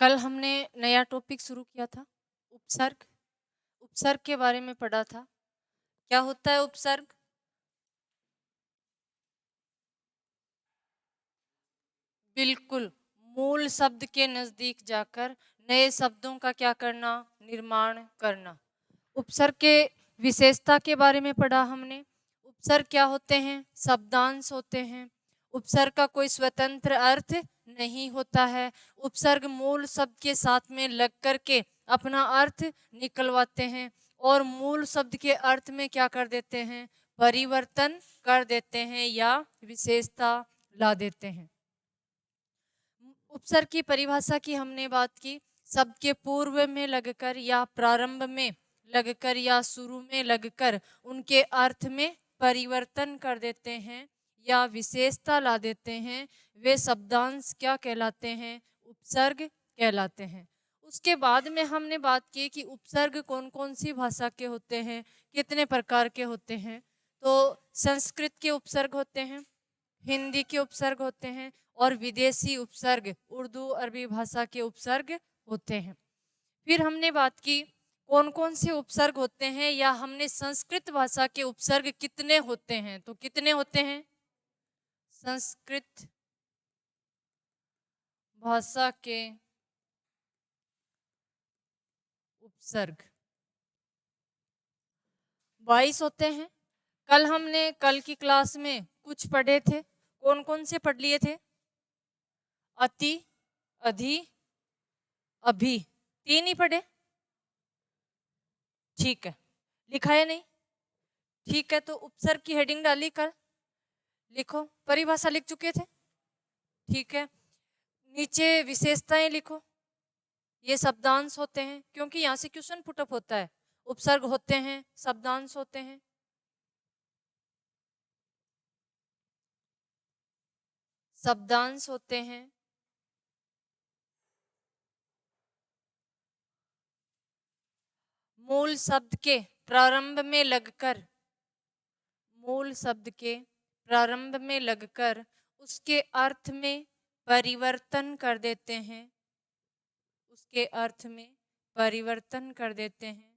कल हमने नया टॉपिक शुरू किया था, उपसर्ग। उपसर्ग के बारे में पढ़ा था। क्या होता है उपसर्ग? बिल्कुल, मूल शब्द के नजदीक जाकर नए शब्दों का क्या करना? निर्माण करना। उपसर्ग के विशेषता के बारे में पढ़ा हमने। उपसर्ग क्या होते हैं? शब्दांश होते हैं। उपसर्ग का कोई स्वतंत्र अर्थ नहीं होता है। उपसर्ग मूल शब्द के साथ में लग करके अपना अर्थ निकलवाते हैं और मूल शब्द के अर्थ में क्या कर देते हैं? परिवर्तन कर देते हैं या विशेषता ला देते हैं। उपसर्ग की परिभाषा की हमने बात की। शब्द के पूर्व में लगकर या प्रारंभ में लगकर या शुरू में लगकर उनके अर्थ में परिवर्तन कर देते हैं या विशेषता ला देते हैं, वे शब्दांश क्या कहलाते हैं? उपसर्ग कहलाते हैं। उसके बाद में हमने बात की कि उपसर्ग कौन कौन सी भाषा के होते हैं, कितने प्रकार के होते हैं। तो संस्कृत के उपसर्ग होते हैं, हिंदी के उपसर्ग होते हैं और विदेशी उपसर्ग उर्दू अरबी भाषा के उपसर्ग होते हैं। फिर हमने बात की कौन कौन से उपसर्ग होते हैं, या हमने संस्कृत भाषा के उपसर्ग कितने होते हैं। तो कितने होते हैं? संस्कृत भाषा के उपसर्ग 22 होते हैं। कल की क्लास में कुछ पढ़े थे। कौन कौन से पढ़ लिए थे? अति, अधि, अभी। 3 ही पढ़े। ठीक है, लिखा है नहीं? ठीक है, तो उपसर्ग की हेडिंग डाली कल। लिखो, परिभाषा लिख चुके थे। ठीक है, नीचे विशेषताएं लिखो। ये शब्दांश होते हैं, क्योंकि यहाँ से क्वेश्चन पुटअप होता है। उपसर्ग होते हैं, शब्दांश होते हैं। शब्दांश होते हैं, मूल शब्द के प्रारंभ में लगकर, मूल शब्द के प्रारंभ में लगकर उसके अर्थ में परिवर्तन कर देते हैं, उसके अर्थ में परिवर्तन कर देते हैं।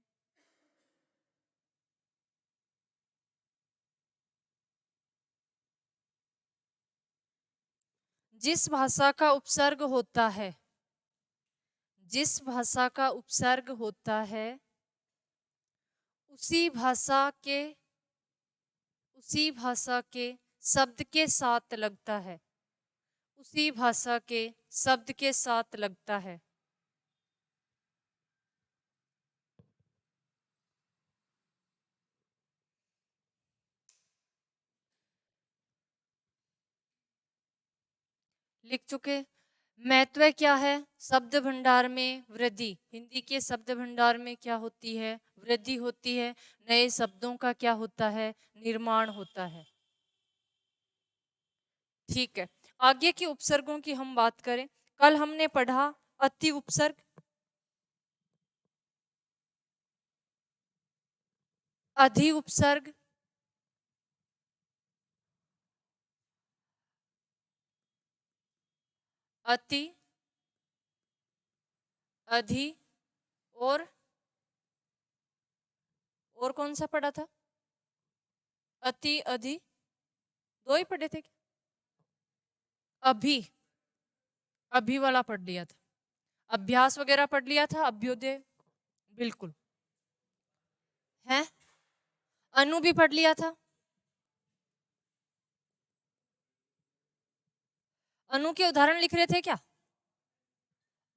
जिस भाषा का उपसर्ग होता है, जिस भाषा का उपसर्ग होता है उसी भाषा के शब्द के साथ लगता है, उसी भाषा के शब्द के साथ लगता है। लिख चुके। महत्व क्या है? शब्द भंडार में वृद्धि। हिंदी के शब्द भंडार में क्या होती है? वृद्धि होती है। नए शब्दों का क्या होता है? निर्माण होता है। ठीक है, आगे के उपसर्गों की हम बात करें। कल हमने पढ़ा अति उपसर्ग, अधि उपसर्ग, अति, अधि और कौन सा पढ़ा था? अति, अधि, 2 ही पढ़े थे क्या? अभी, अभी वाला पढ़ लिया था। अभ्यास वगैरह पढ़ लिया था। अभ्युदय बिल्कुल है। अनु भी पढ़ लिया था। अनु के उदाहरण लिख रहे थे क्या?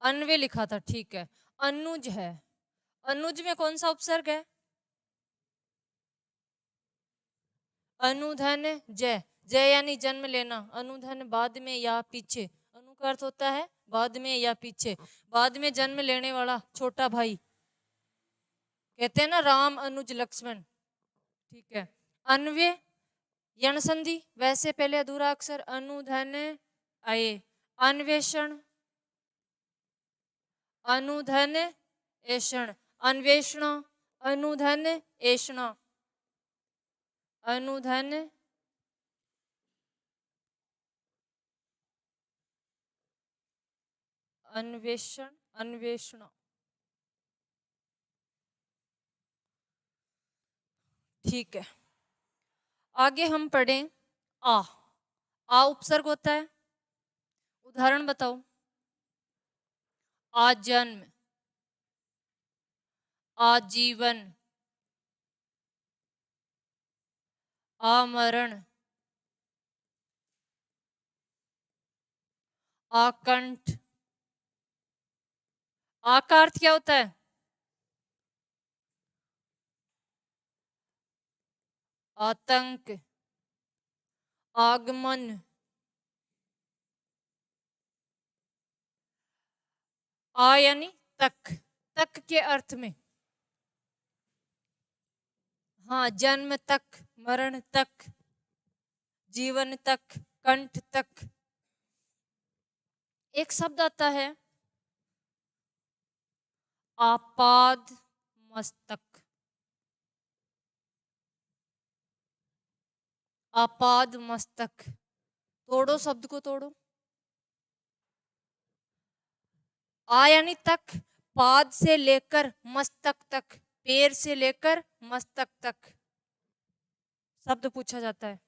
अन्वय लिखा था। ठीक है, अनुज है। अनुज में कौन सा उपसर्ग है? अनुधन जय। जय यानी जन्म लेना। अनुधन बाद में या पीछे। अनु का अर्थ होता है बाद में या पीछे। बाद में जन्म लेने वाला छोटा भाई, कहते हैं ना राम अनुज लक्ष्मण। ठीक है, अन्वय यण संधि, वैसे पहले अधूरा अक्षर अनुधन आए। अन्वेषण, अनुधन ऐषण। अन्वेषण, अनुधन ऐषण, अनुधन अन्वेषण, अन्वेषण। ठीक है, आगे हम पढ़ें आ उपसर्ग होता है। उदाहरण बताओ। आजन्म, आजीवन, आमरण, आकंठ। आ का अर्थ क्या होता है? आतंक, आगमन, आ यानी तक, तक के अर्थ में। हाँ, जन्म तक, मरण तक, जीवन तक, कंठ तक। एक शब्द आता है आपाद मस्तक, आपाद मस्तक। तोड़ो शब्द को, तोड़ो। आ यानी तक, पाद से लेकर मस्तक तक, पैर से लेकर मस्तक तक शब्द पूछा जाता है।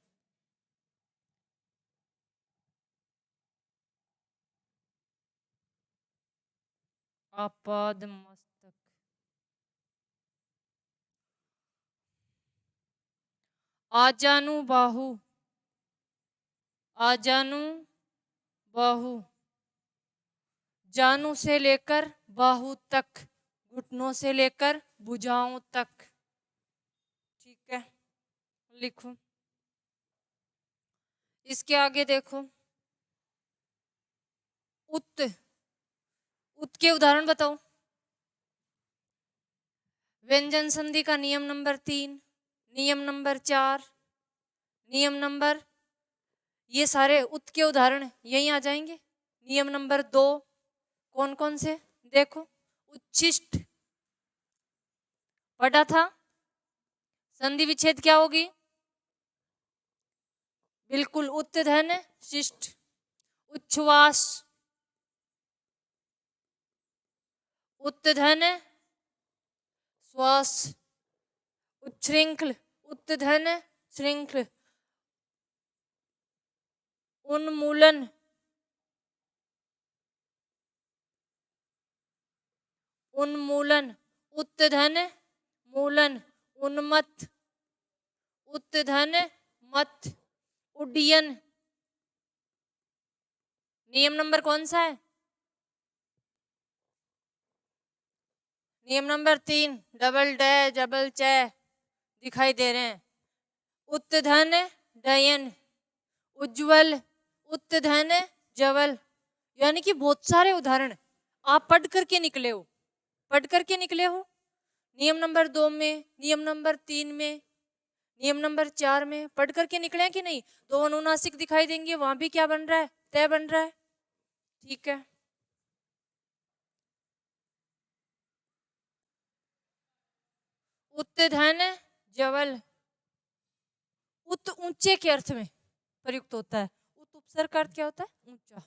आपाद मस्तक। आजानु बाहु, आजानु बाहु। जानू से लेकर बाहु तक, घुटनों से लेकर भुजाओं तक। ठीक है, लिखो। इसके आगे देखो। उत, उत के उदाहरण बताओ। व्यंजन संधि का नियम नंबर 3, नियम नंबर 4, नियम नंबर, ये सारे उत के उदाहरण यहीं आ जाएंगे। नियम नंबर 2 कौन कौन से देखो। उच्छिष्ट पढ़ा था। संधि विच्छेद क्या होगी? बिल्कुल, उत्तधन शिष्ट। उच्छ्वास, उत्तधन श्वास। उच्छृंखल, उत्तधन श्रृंखल। उन्मूलन, उन्मूलन, उत्तधन मूलन। उन्मत्त, उत्तधन मत। उड्डयन। नियम नंबर कौन सा है? नियम नंबर 3, डबल डे डबल चे दिखाई दे रहे हैं। उत्तधन डयन। उज्ज्वल, उत्तधन जवल। यानी कि बहुत सारे उदाहरण आप पढ़ करके निकले हो, पढ़ करके निकले हो। नियम नंबर 2 में, नियम नंबर 3 में, नियम नंबर 4 में पढ़ करके निकले हैं कि नहीं? 2 अनुनासिक दिखाई देंगे, वहां भी क्या बन रहा है? तय बन रहा है। ठीक है, उत्तधन जवल। उत ऊंचे के अर्थ में प्रयुक्त होता है। उत उपसर्ग का अर्थ क्या होता है? ऊंचा।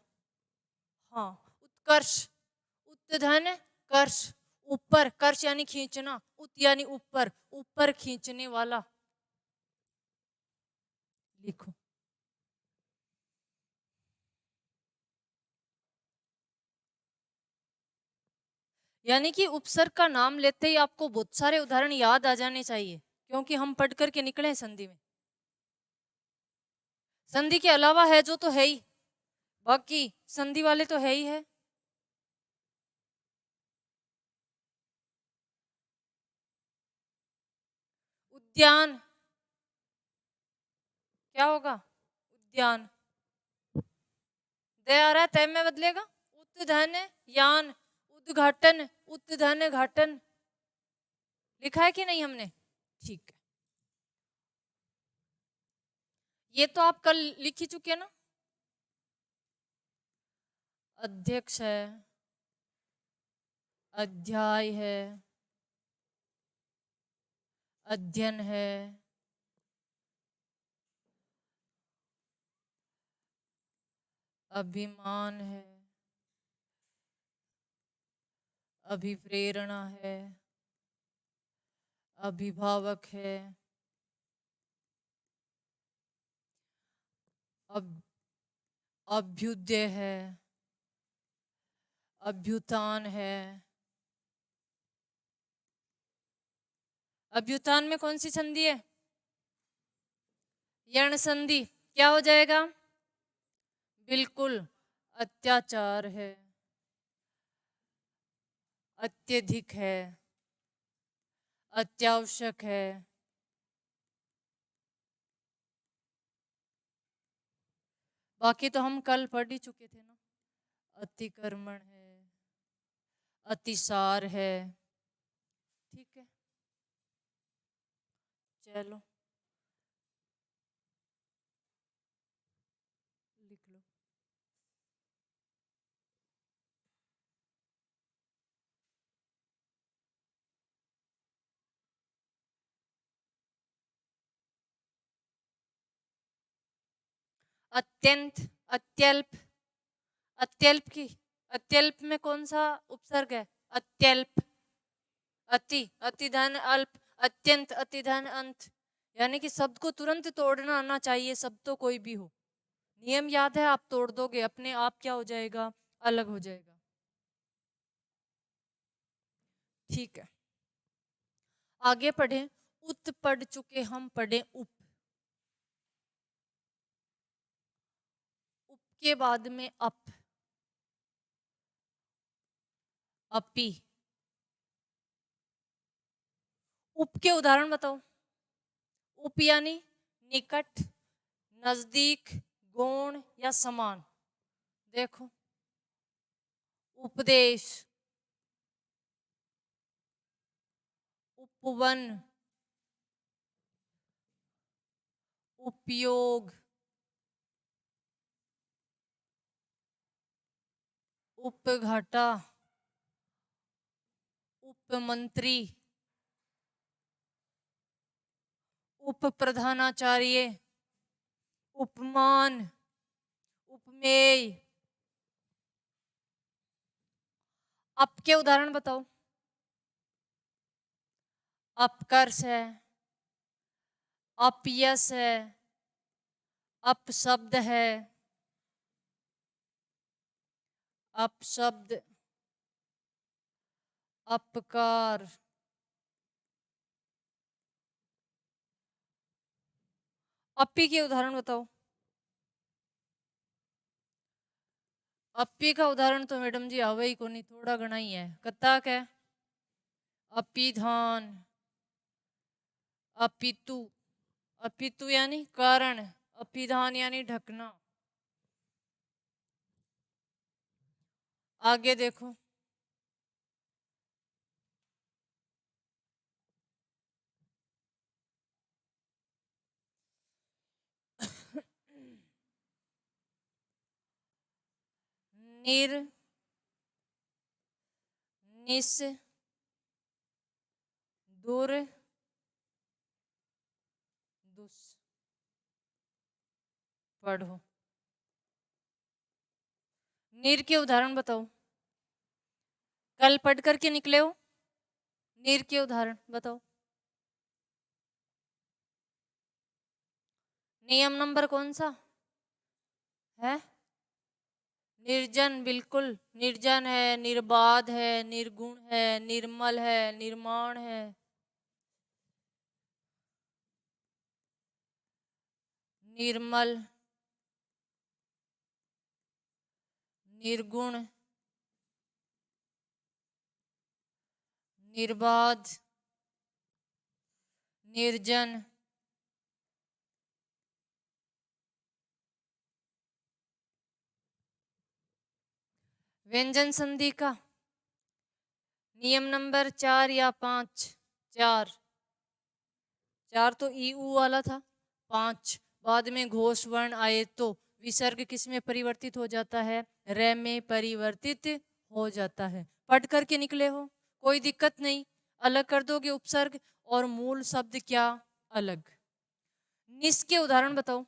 हाँ, उत्कर्ष, उत्तधन कर्ष। ऊपर, कर्ष यानी खींचना, उत यानी ऊपर, ऊपर खींचने वाला। लिखो। यानी कि उपसर्ग का नाम लेते ही आपको बहुत सारे उदाहरण याद आ जाने चाहिए, क्योंकि हम पढ़ करके निकले हैं संधि में। संधि के अलावा है जो तो है ही, बाकी संधि वाले तो है ही है। उद्यान क्या होगा? उद्यान। दे आ रहा है, तय में बदलेगा। उत्तधन यान, उद्घाटन, उत्तधन घाटन। लिखा है कि नहीं हमने? ठीक है, ये तो आप कल लिख ही चुके ना। अध्यक्ष है, अध्याय है, अध्ययन है, अभिमान है, अभिप्रेरणा है, अभिभावक है, अभ्युदय है, अभ्युत्थान है। अभ्युत्थान में कौन सी संधि है? यण संधि। क्या हो जाएगा? बिल्कुल, अत्याचार है, अत्यधिक है, अत्यावश्यक है। बाकी तो हम कल पढ़ ही चुके थे ना। अतिक्रमण है, अतिसार है। ठीक है, चलो लिख लो। अत्यंत, अत्यल्प, अत्यल्प की, अत्यल्प में कौन सा उपसर्ग है? अत्यल्प। अति, अति धन अल्प, अत्यंत, अति धन अंत। यानी कि शब्द को तुरंत तोड़ना आना चाहिए, शब्द तो कोई भी हो। नियम याद है, आप तोड़ दोगे अपने आप क्या हो जाएगा? अलग हो जाएगा। ठीक है, आगे पढ़े। उत पढ़ चुके हम, पढ़े उप। उप के बाद में अप, अपी। उप के उदाहरण बताओ। उप यानी निकट, नजदीक, गौण या समान। देखो, उपदेश, उपवन, उपयोग, उपघटा, उपमंत्री, उप प्रधानाचार्य, उपमान, उपमेय। अप के उदाहरण बताओ। अपकर्ष है, अपयश है, अपशब्द है, अपशब्द, अपकार। अपी के उदाहरण बताओ। अपी का उदाहरण तो मैडम जी आवे ही को नहीं, थोड़ा घना ही है। कत्ता है अपिधान, अपितु, अपितु यानी कारण, अपिधान यानी ढकना। आगे देखो, निर, निस, दूर, दुस। पढ़ो। निर के उदाहरण बताओ। कल पढ़ करके निकले हो। निर के उदाहरण बताओ। नियम नंबर कौन सा है? निर्जन। बिल्कुल, निर्जन है, निर्बाध है, निर्गुण है, निर्मल है, निर्माण है, निर्मल, निर्गुण, निर्बाध, निर्जन। व्यंजन संधि का नियम नंबर 4 या 5? 4, 4 तो ई ऊ वाला था। 5, बाद में घोष वर्ण आए तो विसर्ग किस में परिवर्तित हो जाता है? रे में परिवर्तित हो जाता है। पढ़ करके निकले हो, कोई दिक्कत नहीं। अलग कर दोगे उपसर्ग और मूल शब्द क्या अलग। निस के उदाहरण बताओ।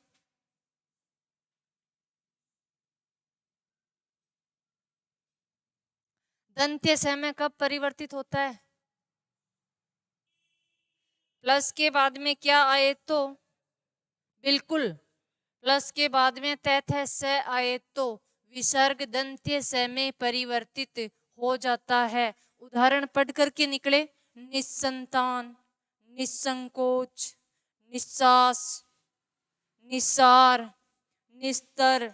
दंत्य स में कब परिवर्तित होता है? प्लस के बाद में क्या आए तो, बिल्कुल प्लस के बाद में तैथ स आए तो विसर्ग दंत्य स में परिवर्तित हो जाता है। उदाहरण पढ़ करके निकले। निस्संतान, निस्संकोच, निस्सास, निस्सार, निस्तर,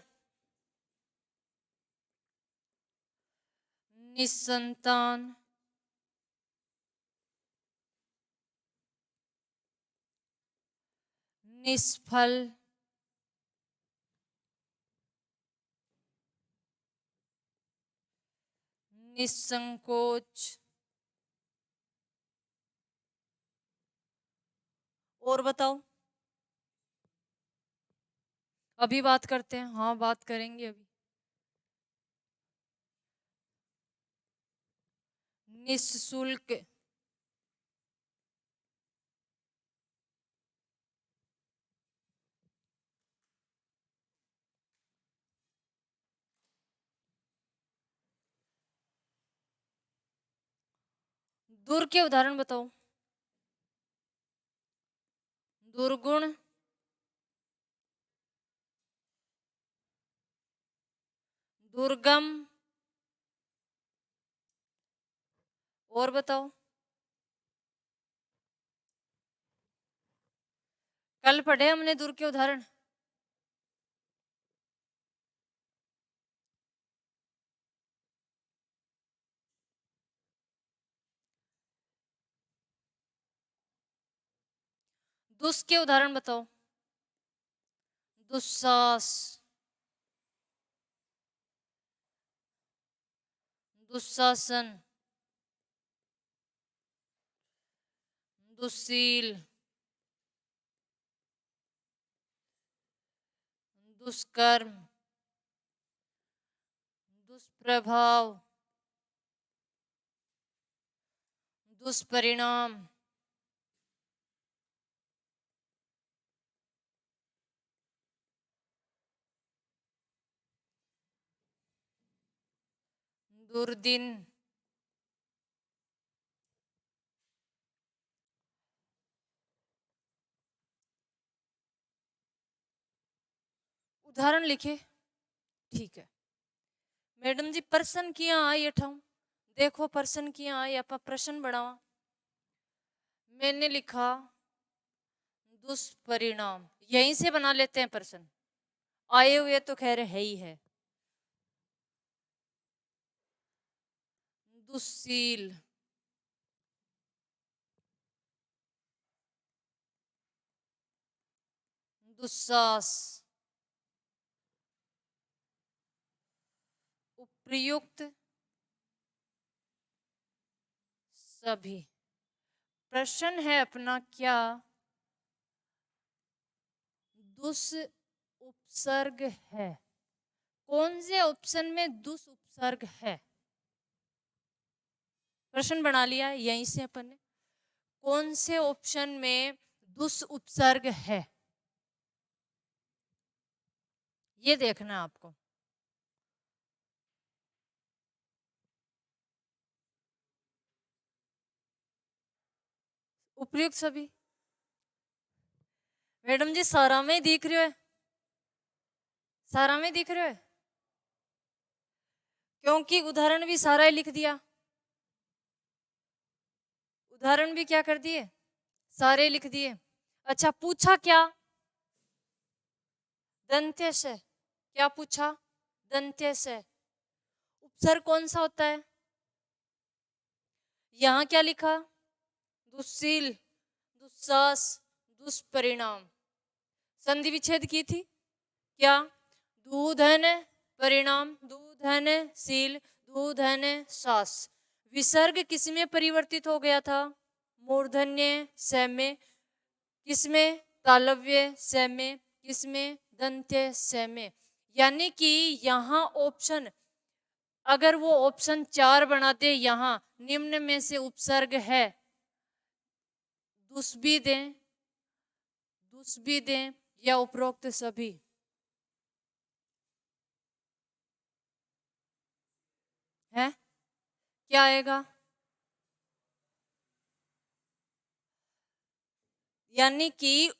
निस्संतान, निष्फल, निस्संकोच। और बताओ, अभी बात करते हैं। हाँ, बात करेंगे अभी। निःशुल्क, दूर के उदाहरण बताओ। दुर्गुण, दुर्गम, और बताओ। कल पढ़े हमने दूर के उदाहरण। दुष् के उदाहरण बताओ। दुस्साहस, दुशासन, दुशील, दुष्कर्म, दुष्प्रभाव, दुष्परिणाम, दुर्दिन, उदाहरण लिखे। ठीक है मैडम जी, प्रश्न किया आई अठाऊ। देखो प्रश्न किया आई, आप प्रश्न बढ़ावा। मैंने लिखा दुष्परिणाम, यहीं से बना लेते हैं प्रश्न। आए हुए तो खैर है ही है। दुशील, दुस्साहस, उपयुक्त, सभी। प्रश्न है अपना, क्या दुस उपसर्ग है? कौन से ऑप्शन में दुस उपसर्ग है? प्रश्न बना लिया यहीं से अपन ने। कौन से ऑप्शन में दुस उपसर्ग है, ये देखना है आपको। उपयुक्त सभी। मैडम जी सारा में दिख रहे है, सारा में दिख रहे है, क्योंकि उदाहरण भी सारा ही लिख दिया। उदाहरण भी क्या कर दिए, सारे लिख दिए। अच्छा पूछा क्या, दंत्य से। क्या पूछा, दंत्य से। उपसर्ग कौन सा होता है? यहां क्या लिखा, दुशील, दुस्साहस, दुष्परिणाम। संधि विच्छेद की थी क्या, दूधन परिणाम, दूधन शील, दूधन सास। विसर्ग किसमें परिवर्तित हो गया था, मूर्धन्य स में। किसमें, तालव्य स में। किसमें, दंत्य स में। यानी कि यहाँ ऑप्शन, अगर वो ऑप्शन 4 बना दे, यहाँ निम्न में से उपसर्ग है, दुस भी दें, दुस भी दें या उपरोक्त सभी। है क्या आएगा? यानी कि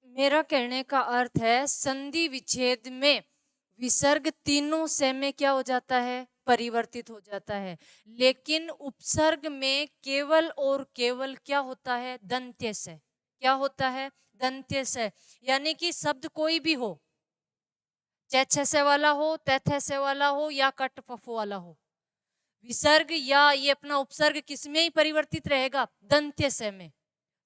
मेरा कहने का अर्थ है संधि विच्छेद में विसर्ग तीनों से में क्या हो जाता है? परिवर्तित हो जाता है। लेकिन उपसर्ग में केवल और केवल क्या होता है? दंत्य से। क्या होता है? दंत्य से। यानी कि शब्द कोई भी हो, चैछ से वाला हो, तैथ से वाला हो या कट फफ वाला हो, विसर्ग या ये अपना उपसर्ग किसमें ही परिवर्तित रहेगा? दंत्य से में।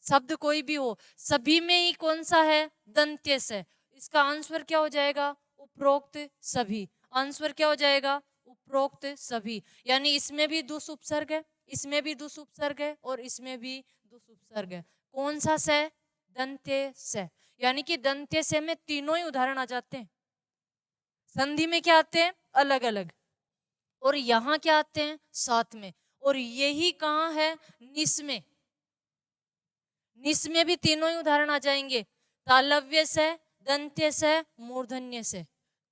शब्द कोई भी हो, सभी में ही कौन सा है? दंत्य से। इसका आंसर क्या हो जाएगा? उपरोक्त सभी। आंसर क्या हो जाएगा? उपरोक्त सभी। यानी इसमें भी दुस उपसर्ग है, इसमें भी दुस उपसर्ग है और इसमें भी दुस उपसर्ग है। कौन सा से? दंत्य से। यानी कि दंत्य से में तीनों ही उदाहरण आ जाते हैं। संधि में क्या आते हैं? अलग अलग। और यहां क्या आते हैं? साथ में। और यही कहां है? निस में। निस में भी तीनों ही उदाहरण आ जाएंगे, तालव्य से, दंत्य से, मूर्धन्य से।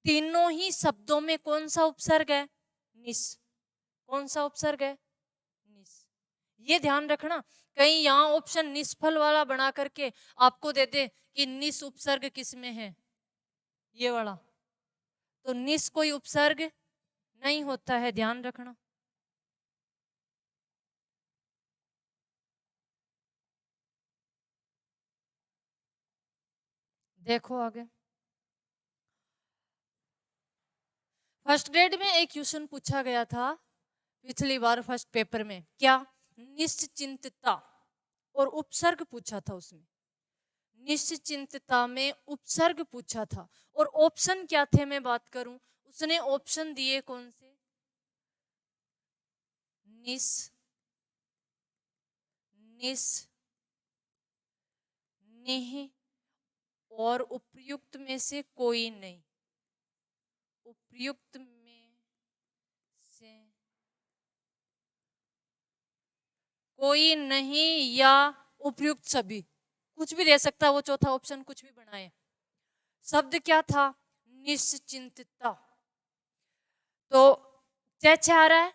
तीनों ही शब्दों में कौन सा उपसर्ग है? निस। कौन सा उपसर्ग है? निस। ये ध्यान रखना, कहीं यहां ऑप्शन निष्फल वाला बना करके आपको दे दे कि निस उपसर्ग किस में है, ये वाला, तो निस कोई उपसर्ग नहीं होता है, ध्यान रखना। देखो आगे, फर्स्ट ग्रेड में एक क्वेश्चन पूछा गया था पिछली बार फर्स्ट पेपर में। क्या? निश्चिंतता और उपसर्ग पूछा था उसमें। निश्चिंतता में उपसर्ग पूछा था और ऑप्शन क्या थे मैं बात करूं, उसने ऑप्शन दिए कौन से? निस, निस, निह और उपयुक्त में से कोई नहीं। उपयुक्त में से कोई नहीं या उपयुक्त सभी, कुछ भी दे सकता है वो, चौथा ऑप्शन कुछ भी बनाए। शब्द क्या था? निश्चिंतता। तो चैच आ रहा है,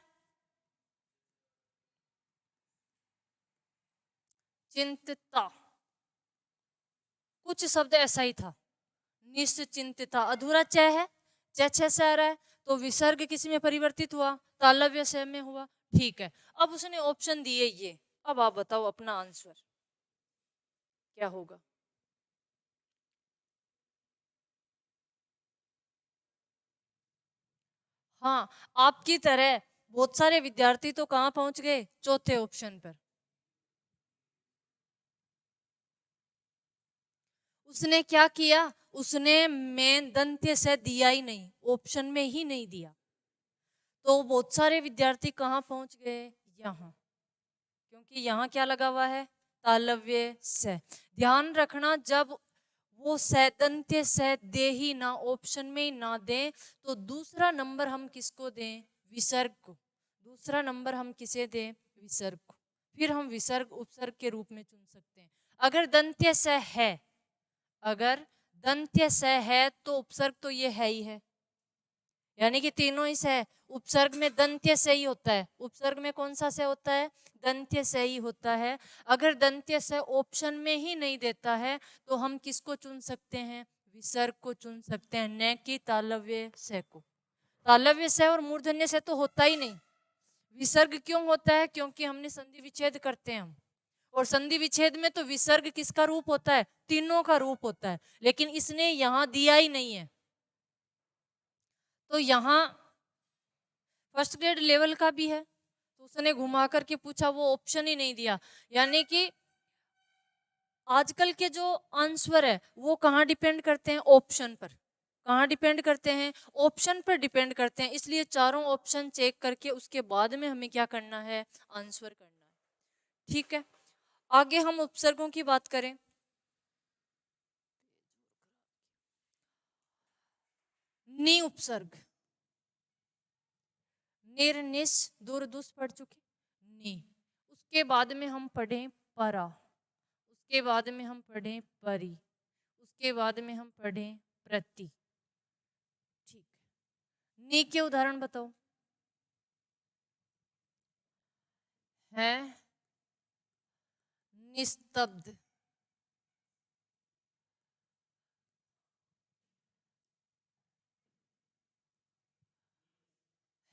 चिंतता, कुछ शब्द ऐसा ही था, निश्चिंतता। अधूरा चय है, चैच से आ रहा है, तो विसर्ग किसी में परिवर्तित हुआ? तालव्य से में हुआ। ठीक है, अब उसने ऑप्शन दिए ये। अब आप बताओ अपना आंसर क्या होगा? हाँ, आपकी तरह बहुत सारे विद्यार्थी तो कहां पहुंच गए? चौथे ऑप्शन पर। उसने क्या किया? उसने में दंत्य से दिया ही नहीं, ऑप्शन में ही नहीं दिया। तो बहुत सारे विद्यार्थी कहां पहुंच गए? यहां, क्योंकि यहां क्या लगा हुआ है? तालव्य से। ध्यान रखना, जब वो सैदंत्य से दे ही ना, ऑप्शन में ही ना दे, तो दूसरा नंबर हम किसको दें? विसर्ग को। दूसरा नंबर हम किसे दें? विसर्ग को। फिर हम विसर्ग उपसर्ग के रूप में चुन सकते हैं। अगर दंत्य से है, अगर दंत्य से है तो उपसर्ग तो ये है ही है, यानी कि तीनों ही से। उपसर्ग में दंत्य से ही होता है। उपसर्ग में कौन सा से होता है? दंत्य से ही होता है। अगर दंत्य से ऑप्शन में ही नहीं देता है तो हम किसको चुन सकते हैं? विसर्ग को चुन सकते हैं, न कि तालव्य से को। तालव्य से और मूर्धन्य से तो होता ही नहीं। विसर्ग क्यों होता है? क्योंकि हमने संधि विच्छेद करते हैं हम, और संधि विच्छेद में तो विसर्ग किसका रूप होता है? तीनों का रूप होता है। लेकिन इसने यहां दिया ही नहीं है, तो यहां फर्स्ट ग्रेड लेवल का भी है, तो उसने घुमा करके पूछा, वो ऑप्शन ही नहीं दिया। यानी कि आजकल के जो आंसर है वो कहाँ डिपेंड करते हैं? ऑप्शन पर। कहाँ डिपेंड करते हैं? ऑप्शन पर डिपेंड करते हैं। इसलिए चारों ऑप्शन चेक करके उसके बाद में हमें क्या करना है? आंसर करना है। ठीक है, आगे हम उपसर्गों की बात करें। नि उपसर्ग, निर, निस, दुर, दुस पढ़ चुके। नी, उसके बाद में हम पढ़े परा, उसके बाद में हम पढ़े परी, उसके बाद में हम पढ़े प्रति। ठीक, नी के उदाहरण बताओ। है निस्तब्ध,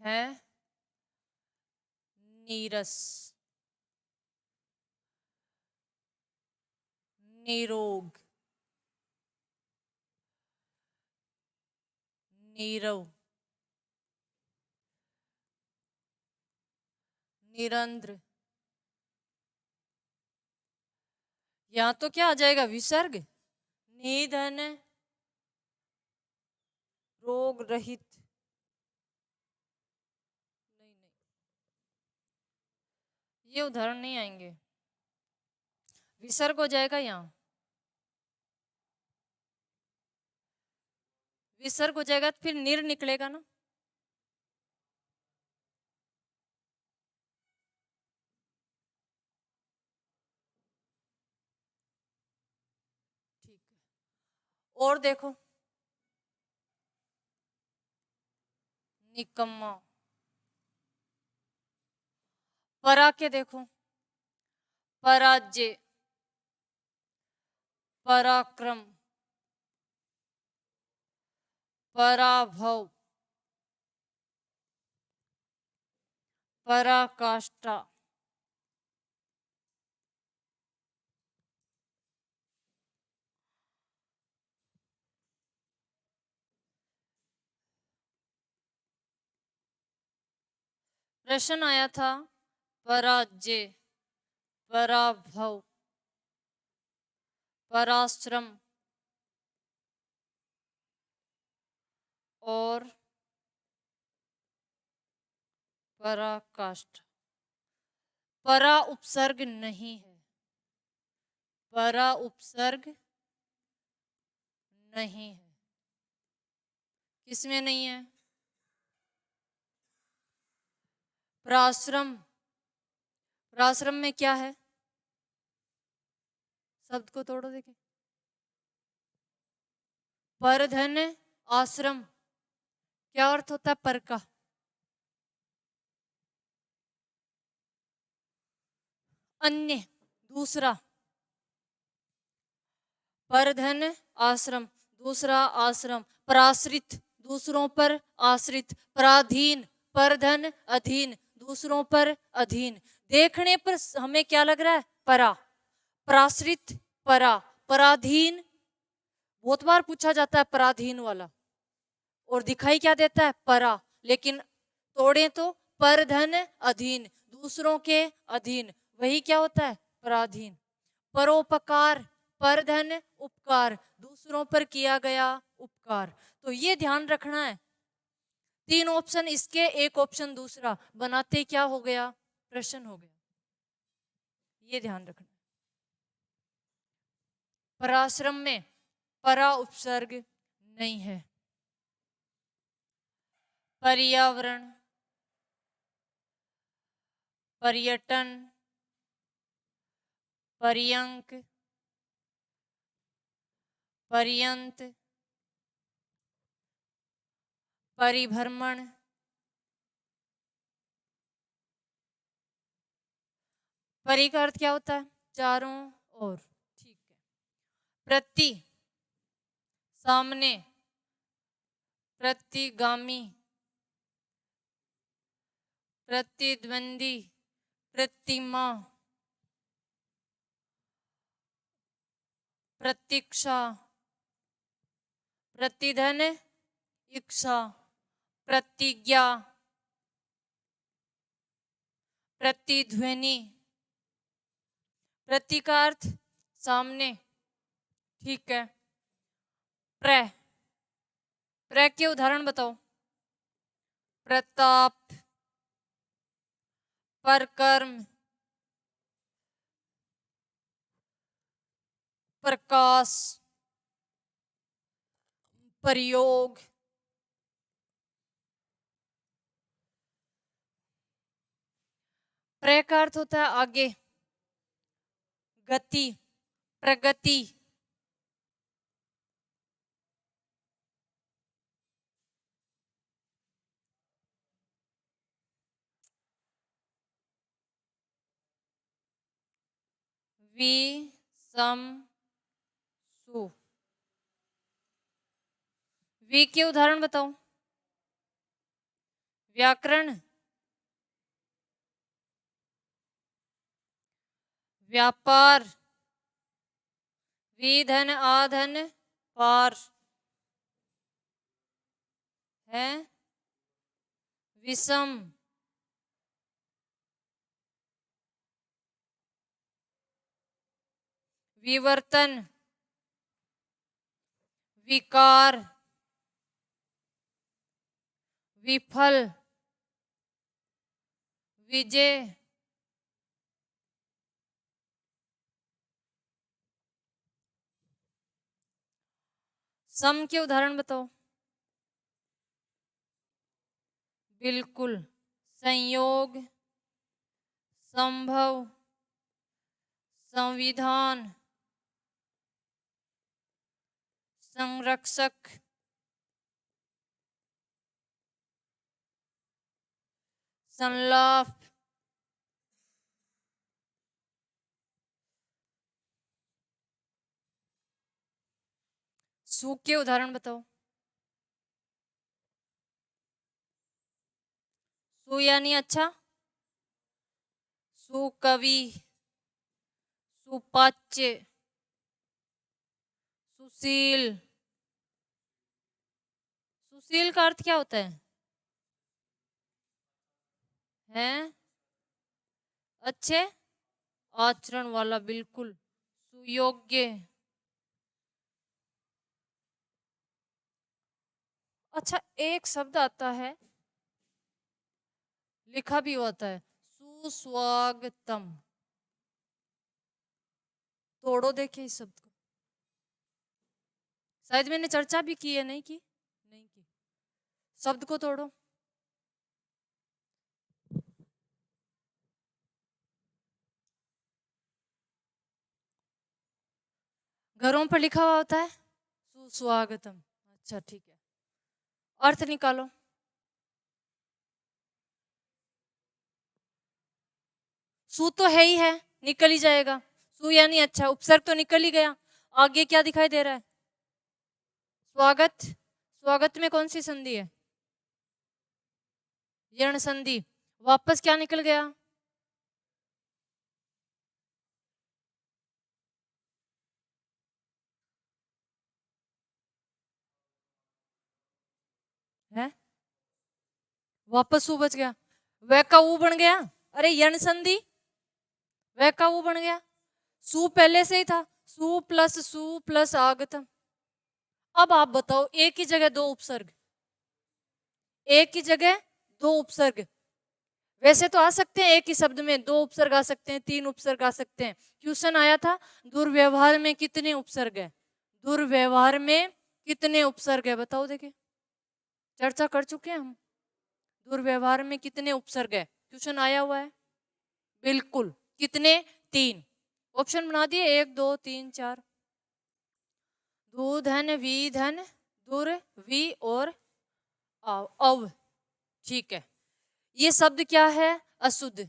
है नीरस, निरोग, नीरव, निरंध्र। यहां तो क्या आ जाएगा? विसर्ग। निधन, रोग रहित। नहीं नहीं, ये उदाहरण नहीं आएंगे, विसर्ग हो जाएगा यहाँ। विसर्ग हो जाएगा तो फिर निर निकलेगा ना। ठीक है, और देखो, निकम्मा। परा के देखो, पराजय, पराक्रम, पराभव, पराकाष्ठा। प्रश्न आया था पराजय, पराभव, पराश्रम और पराकाष्ठा। परा उपसर्ग नहीं है, परा उपसर्ग नहीं है। किसमें नहीं है? पराश्रम। पराश्रम में क्या है? शब्द को तोड़ो देखे। परधन आश्रम, क्या अर्थ होता है पर का? अन्य, दूसरा। परधन आश्रम, दूसरा आश्रम। पराश्रित, दूसरों पर आश्रित। पराधीन, परधन अधीन, दूसरों पर अधीन। देखने पर हमें क्या लग रहा है? परा। पराश्रित, परा। पराधीन, बहुत बार पूछा जाता है पराधीन वाला, और दिखाई क्या देता है? परा। लेकिन तोड़े तो परधन अधीन, दूसरों के अधीन, वही क्या होता है? पराधीन। परोपकार, परधन उपकार, दूसरों पर किया गया उपकार। तो ये ध्यान रखना है। 3 ऑप्शन इसके, 1 ऑप्शन दूसरा, बनाते क्या हो गया? प्रश्न हो गया। ये ध्यान रखना। पराश्रम में परा उपसर्ग नहीं है। पर्यावरण, पर्यटन, पर्यंक, पर्यंत, परिभ्रमण, परि का अर्थ क्या होता है? चारों ओर। ठीक है। प्रति, सामने, प्रतिगामी, प्रतिद्वंदी, प्रतिमा, प्रतीक्षा, प्रतिधन, इच्छा, प्रतिज्ञा, प्रतिध्वनि, प्रति का अर्थ सामने। ठीक है। प्र, प्र के उदाहरण बताओ। प्रताप, परकर्म, प्रकाश, प्रयोग, प्र का अर्थ होता है आगे, गति, प्रगति। वि सम सु। वी के उदाहरण बताओ। व्याकरण, व्यापार, विधन आधन पार है, विषम, विवर्तन, विकार, विफल, विजय, सम के उदाहरण बताओ। बिल्कुल, संयोग, संभव, संविधान, संरक्षक, संलाप, सु के उदाहरण बताओ। सु यानी अच्छा, सुकवि, सुपाच्य, सुशील। सुशील का अर्थ क्या होता है? हैं? अच्छे आचरण वाला, बिल्कुल। सुयोग्य, अच्छा एक शब्द आता है, लिखा भी होता है, सुस्वागतम। तोड़ो देखे इस शब्द को। शायद मैंने चर्चा भी की है, नहीं की? नहीं की। शब्द को तोड़ो। घरों पर लिखा हुआ होता है सुस्वागतम। अच्छा ठीक है, अर्थ निकालो। सु तो है ही है, निकल ही जाएगा। सु यानी अच्छा, उपसर्ग तो निकल ही गया। आगे क्या दिखाई दे रहा है? स्वागत। स्वागत में कौन सी संधि है? यण संधि। वापस क्या निकल गया? है, वापस उ बच गया। वह का ऊ बन गया। अरे यण संधि, वह का ऊ बन गया। सु पहले से ही था, सु प्लस आगतम। अब आप बताओ, एक ही जगह दो उपसर्ग, एक ही जगह दो उपसर्ग। वैसे तो आ सकते हैं एक ही शब्द में दो उपसर्ग आ सकते हैं, तीन उपसर्ग आ सकते हैं। क्वेश्चन आया था दुर्व्यवहार में कितने उपसर्ग है? दुर्व्यवहार में कितने उपसर्ग है बताओ। देखिए, चर्चा कर चुके हैं हम। दुर्व्यवहार में कितने उपसर्ग है, क्वेश्चन आया हुआ है। बिल्कुल, कितने? तीन। ऑप्शन बना दिए, 1 2 3 4। धूधन, विधन, दुर, वि और अव। ठीक है, ये शब्द क्या है? अशुद्ध।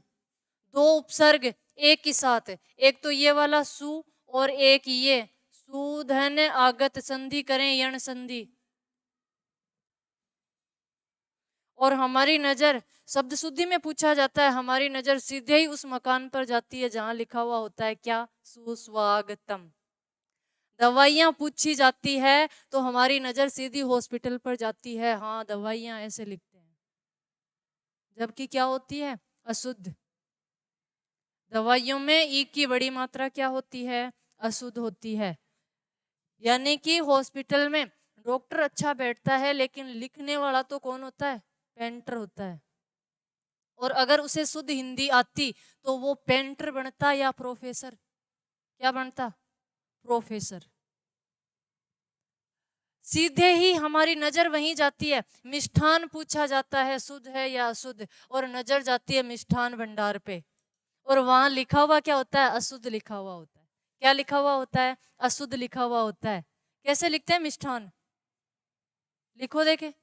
दो उपसर्ग एक ही साथ, एक तो ये वाला सु और एक ये सुधन आगत संधि करें, यण संधि। और हमारी नजर, शब्द शुद्धि में पूछा जाता है, हमारी नजर सीधे ही उस मकान पर जाती है जहां लिखा हुआ होता है क्या? सुस्वागतम। दवाइयां पूछी जाती है तो हमारी नजर सीधी हॉस्पिटल पर जाती है, हाँ दवाइयां ऐसे लिखते हैं। जबकि क्या होती है? अशुद्ध। दवाइयों में ई की बड़ी मात्रा क्या होती है? अशुद्ध होती है। यानी कि हॉस्पिटल में डॉक्टर अच्छा बैठता है, लेकिन लिखने वाला तो कौन होता है? पेंटर होता है। और अगर उसे शुद्ध हिंदी आती तो वो पेंटर बनता या प्रोफेसर? क्या बनता? प्रोफेसर। सीधे ही हमारी नजर वहीं जाती है। मिष्ठान पूछा जाता है शुद्ध है या अशुद्ध, और नजर जाती है मिष्ठान भंडार पे, और वहां लिखा हुआ क्या होता है? अशुद्ध लिखा हुआ होता है। क्या लिखा हुआ होता है? अशुद्ध लिखा हुआ होता है। कैसे लिखते हैं मिष्ठान? लिखो देखे।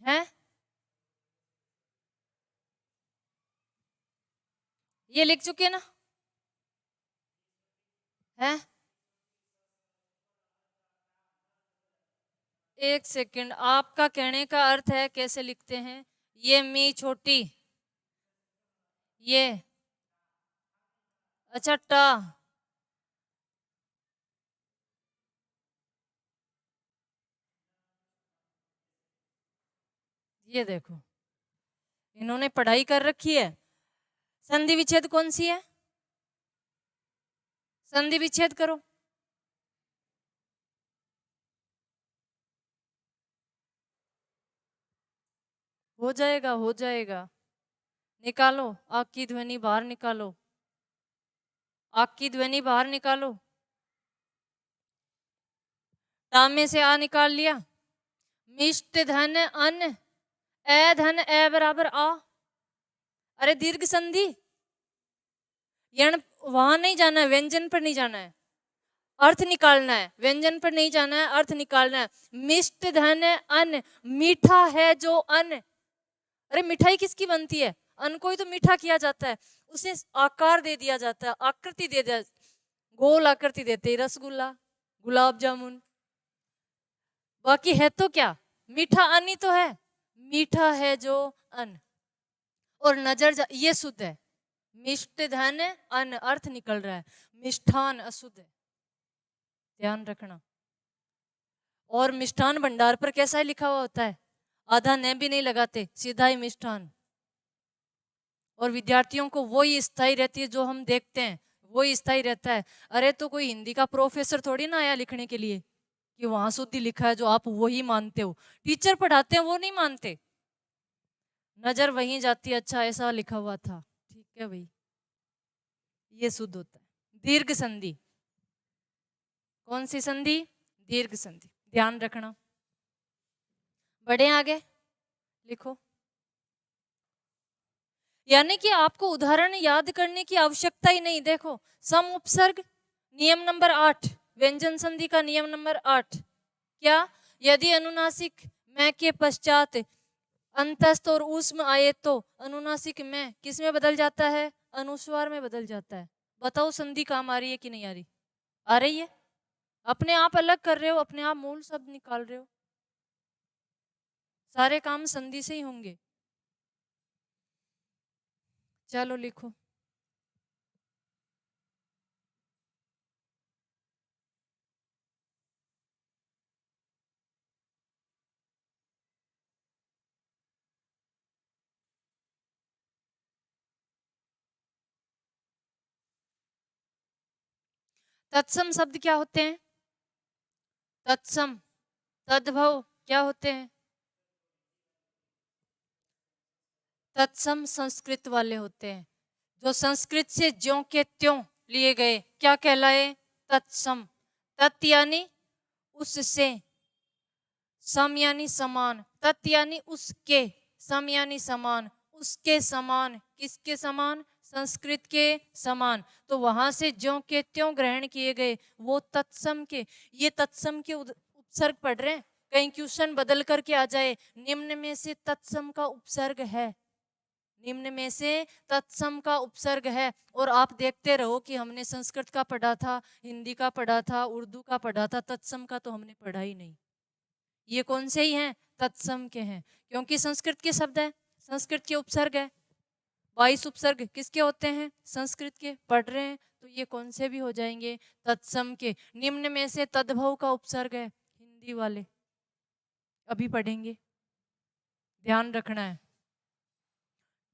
हैं? ये लिख चुके ना? है। एक सेकंड, आपका कहने का अर्थ है कैसे लिखते हैं? ये मी छोटी, ये अच्छा टा, ये देखो इन्होंने पढ़ाई कर रखी है। संधि विच्छेद कौन सी है? संधि विच्छेद करो। हो जाएगा, हो जाएगा। निकालो आग की ध्वनि बाहर निकालो, आग की ध्वनि बाहर निकालो। टा में से आ निकाल लिया। मिष्ट धन अन, ए धन ए बराबर आ। अरे दीर्घ संधि, यण वहां नहीं जाना है, व्यंजन पर नहीं जाना है, अर्थ निकालना है। व्यंजन पर नहीं जाना है, अर्थ निकालना है। मिष्ट धन अन, मीठा है जो अन। अरे मिठाई किसकी बनती है? अन्न को ही तो मीठा किया जाता है, उसे आकार दे दिया जाता है, आकृति दे दिया, गोल आकृति देते हैं, रसगुल्ला, गुलाब जामुन। बाकी है तो क्या, मीठा अन्न ही तो है। मीठा है जो अन्न, और नजर ये शुद्ध है। मिष्ट धन अन्न, अर्थ निकल रहा है। मिष्ठान अशुद्ध है, ध्यान रखना। और मिष्ठान भंडार पर कैसा लिखा हुआ होता है? आधा न भी नहीं लगाते, सीधा ही मिष्ठान। और विद्यार्थियों को वही स्थायी रहती है, जो हम देखते हैं वही स्थायी रहता है। अरे तो कोई हिंदी का प्रोफेसर थोड़ी ना आया लिखने के लिए कि वहां शुद्धि लिखा है जो आप वही मानते हो। टीचर पढ़ाते हैं वो नहीं मानते, नजर वहीं जाती है, अच्छा ऐसा लिखा हुआ था, ठीक है भाई, ये शुद्ध होता है। दीर्घ संधि, कौन सी संधि? दीर्घ संधि, ध्यान रखना। बढ़े आगे, लिखो। यानी कि आपको उदाहरण याद करने की आवश्यकता ही नहीं। देखो, सम उपसर्ग, नियम नंबर 8, व्यंजन संधि का नियम नंबर 8 क्या? यदि अनुनासिक मैं के पश्चात अंतस्थ और ऊष्म आए तो अनुनासिक मैं किस में बदल जाता है? अनुस्वार में बदल जाता है। बताओ संधि काम आ रही है कि नहीं आ रही? आ रही है। अपने आप अलग कर रहे हो, अपने आप मूल शब्द निकाल रहे हो, सारे काम संधि से ही होंगे। चलो लिखो। तत्सम शब्द क्या होते हैं? तत्सम, तद्भव क्या होते हैं? तत्सम संस्कृत वाले होते हैं, जो संस्कृत से ज्यों के त्यों लिए गए, क्या कहलाए? तत्सम। तत् यानी उससे, सम यानी समान, तत् यानी उसके, सम यानी समान, उसके समान, किसके समान? संस्कृत के समान। तो वहां से ज्यों के त्यों ग्रहण किए गए, वो तत्सम के। ये तत्सम के उपसर्ग पढ़ रहे हैं, कहीं क्वेश्चन बदल करके आ जाए, निम्न में से तत्सम का उपसर्ग है, निम्न में से तत्सम का उपसर्ग है। और आप देखते रहो कि हमने संस्कृत का पढ़ा था, हिंदी का पढ़ा था, उर्दू का पढ़ा था, तत्सम का तो हमने पढ़ा ही नहीं। ये कौन से ही हैं? तत्सम के हैं, क्योंकि संस्कृत के शब्द है, संस्कृत के उपसर्ग है। 22 उपसर्ग किसके होते हैं? संस्कृत के। पढ़ रहे हैं तो ये कौन से भी हो जाएंगे? तत्सम के। निम्न में से तद्भव का उपसर्ग है, हिंदी वाले अभी पढ़ेंगे, ध्यान रखना है।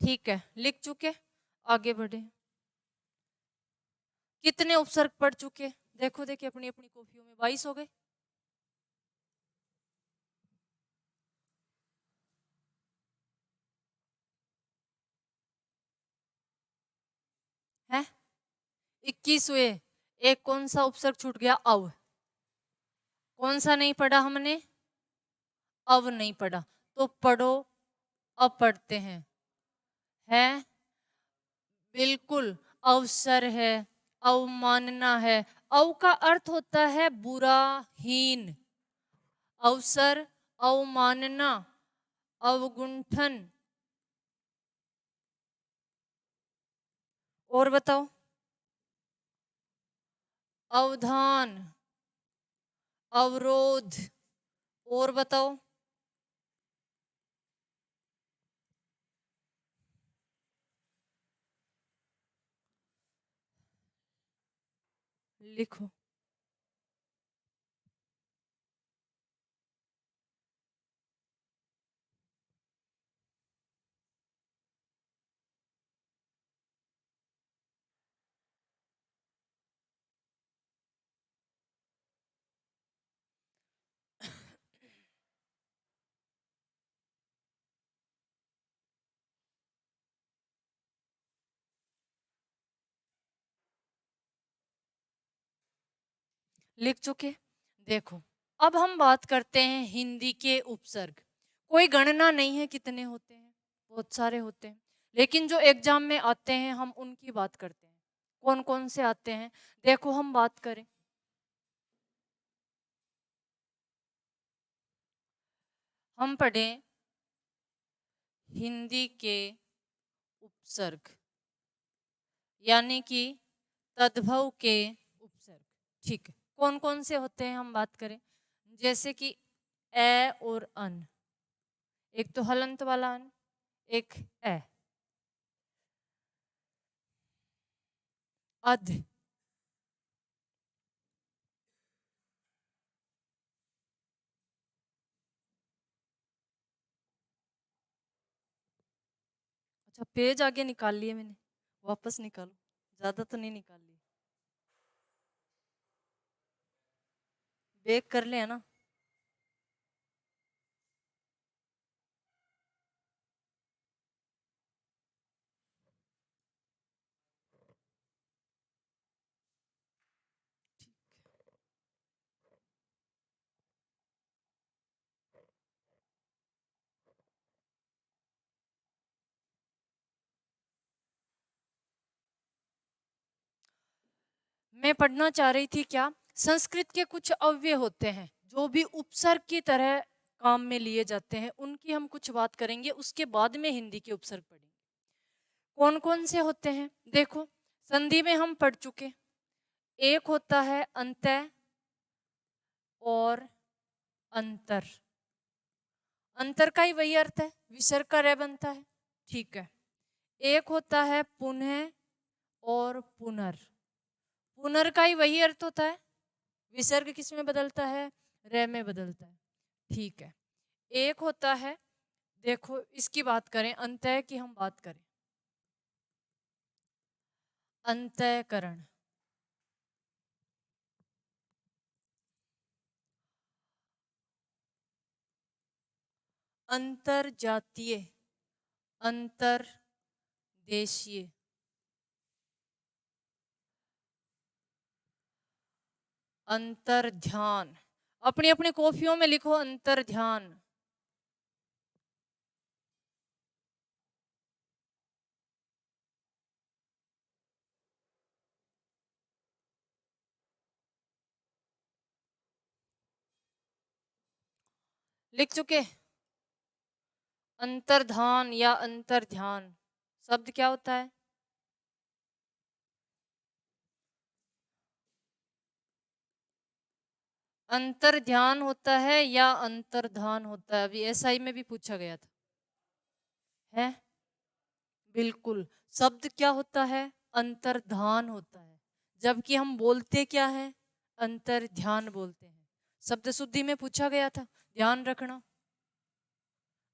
ठीक है, लिख चुके, आगे बढ़े। कितने उपसर्ग पढ़ चुके? देखो देखिए अपनी अपनी कॉपियों में, 22 हो गए। हैं 21 हुए। एक कौन सा उपसर्ग छूट गया? अव। कौन सा नहीं पढ़ा हमने? अव नहीं पढ़ा, तो पढ़ो, अब पढ़ते हैं। है बिल्कुल, अवसर है, अवमानना है। अव का अर्थ होता है बुरा, हीन। अवसर, अवमानना, अवगुंठन। और बताओ, अवधान, अवरोध, और बताओ। लिखो। लिख चुके। देखो, अब हम बात करते हैं हिंदी के उपसर्ग। कोई गणना नहीं है कितने होते हैं, बहुत सारे होते हैं, लेकिन जो एग्जाम में आते हैं हम उनकी बात करते हैं। कौन कौन से आते हैं, देखो हम बात करें। हम पढ़ें हिंदी के उपसर्ग, यानी कि तद्भव के उपसर्ग। ठीक है, कौन कौन से होते हैं हम बात करें। जैसे कि ए और अन, एक तो हलंत वाला अन, एक ए। अध, अच्छा पेज आगे निकाल लिए मैंने, वापस निकालो, ज्यादा तो नहीं निकाल लिए, बेक कर ले है ना। मैं पढ़ना चाह रही थी क्या, संस्कृत के कुछ अव्यय होते हैं जो भी उपसर्ग की तरह काम में लिए जाते हैं, उनकी हम कुछ बात करेंगे, उसके बाद में हिंदी के उपसर्ग पढ़ेंगे। कौन कौन से होते हैं देखो, संधि में हम पढ़ चुके। एक होता है अंतः और अंतर। अंतर का ही वही अर्थ है, विसर्ग का रे बनता है। ठीक है, एक होता है पुनः और पुनर। पुनर का ही वही अर्थ होता है, विसर्ग किस में बदलता है, रे में बदलता है। ठीक है, एक होता है, देखो इसकी बात करें, अंतः की हम बात करें, अंतःकरण। अंतरजातीय, अंतरदेशीय, अंतर्ध्यान। अपनी अपनी कॉपियों में लिखो अंतर्ध्यान। लिख चुके। अंतर्धान या अंतर्ध्यान शब्द क्या होता है, अंतर्ध्यान होता है या अंतर्धान होता है, अभी एसआई में भी पूछा गया था, है बिल्कुल। शब्द क्या होता है, अंतर्धान होता है, जबकि हम बोलते क्या है, अंतर्ध्यान बोलते हैं। शब्द शुद्धि में पूछा गया था, ध्यान रखना,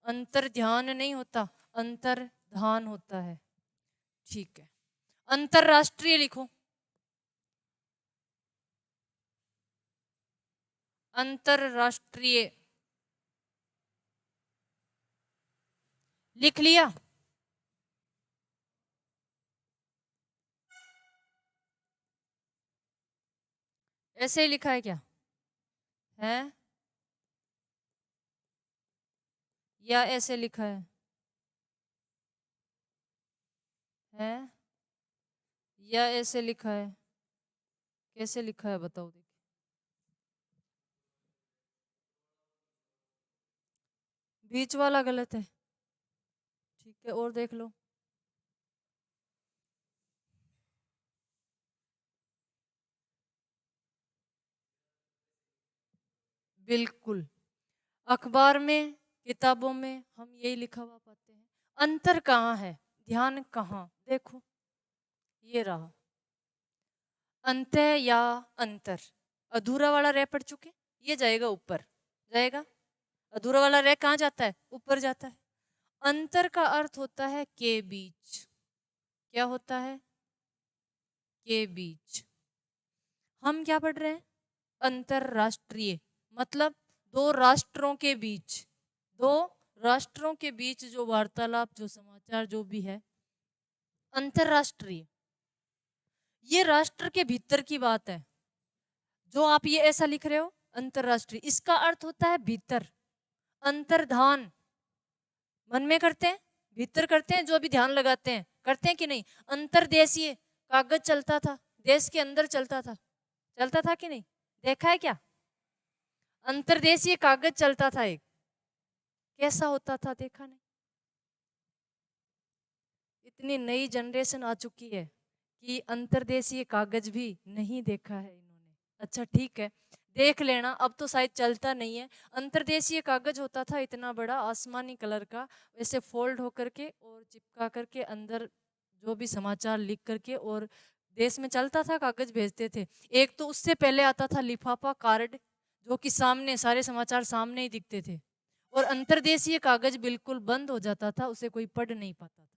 अंतर्ध्यान नहीं होता, अंतर्धान होता है। ठीक है, अंतरराष्ट्रीय लिखो, अंतरराष्ट्रीय लिख लिया। ऐसे ही लिखा है क्या, है या ऐसे लिखा है या ऐसे लिखा है, कैसे लिखा है बताओ। देखिए बीच वाला गलत है, ठीक है और देख लो। बिल्कुल, अखबार में, किताबों में हम यही लिखा हुआ पाते हैं। अंतर कहाँ है, ध्यान कहाँ, देखो ये रहा अंत्य या अंतर। अधूरा वाला रे पढ़ चुके, ये जाएगा ऊपर, जाएगा। अधूरा वाला रे कहाँ जाता है, ऊपर जाता है। अंतर का अर्थ होता है के बीच। क्या होता है, के बीच। हम क्या पढ़ रहे हैं, अंतरराष्ट्रीय, मतलब दो राष्ट्रों के बीच, दो राष्ट्रों के बीच जो वार्तालाप, जो समाचार, जो भी है, अंतरराष्ट्रीय। ये राष्ट्र के भीतर की बात है। जो आप ये ऐसा लिख रहे हो अंतरराष्ट्रीय, इसका अर्थ होता है भीतर। अंतर्धान मन में करते हैं, भीतर करते हैं, जो अभी ध्यान लगाते हैं, करते हैं कि नहीं। अंतरदेशीय, कागज चलता था, देश के अंदर चलता था, चलता था कि नहीं, देखा है क्या। अंतरदेशीय कागज चलता था एक, कैसा होता था, देखा नहीं। इतनी नई जनरेशन आ चुकी है कि अंतरदेशीय कागज भी नहीं देखा है इन्होंने। अच्छा ठीक है, देख लेना, अब तो शायद चलता नहीं है। अंतरदेशीय कागज होता था इतना बड़ा, आसमानी कलर का, वैसे फोल्ड होकर के और चिपका करके अंदर जो भी समाचार लिख करके और देश में चलता था, कागज भेजते थे। एक तो उससे पहले आता था लिफाफा, कार्ड, जो कि सामने सारे समाचार सामने ही दिखते थे। और अंतरदेशीय कागज बिल्कुल बंद हो जाता था, उसे कोई पढ़ नहीं पाता था।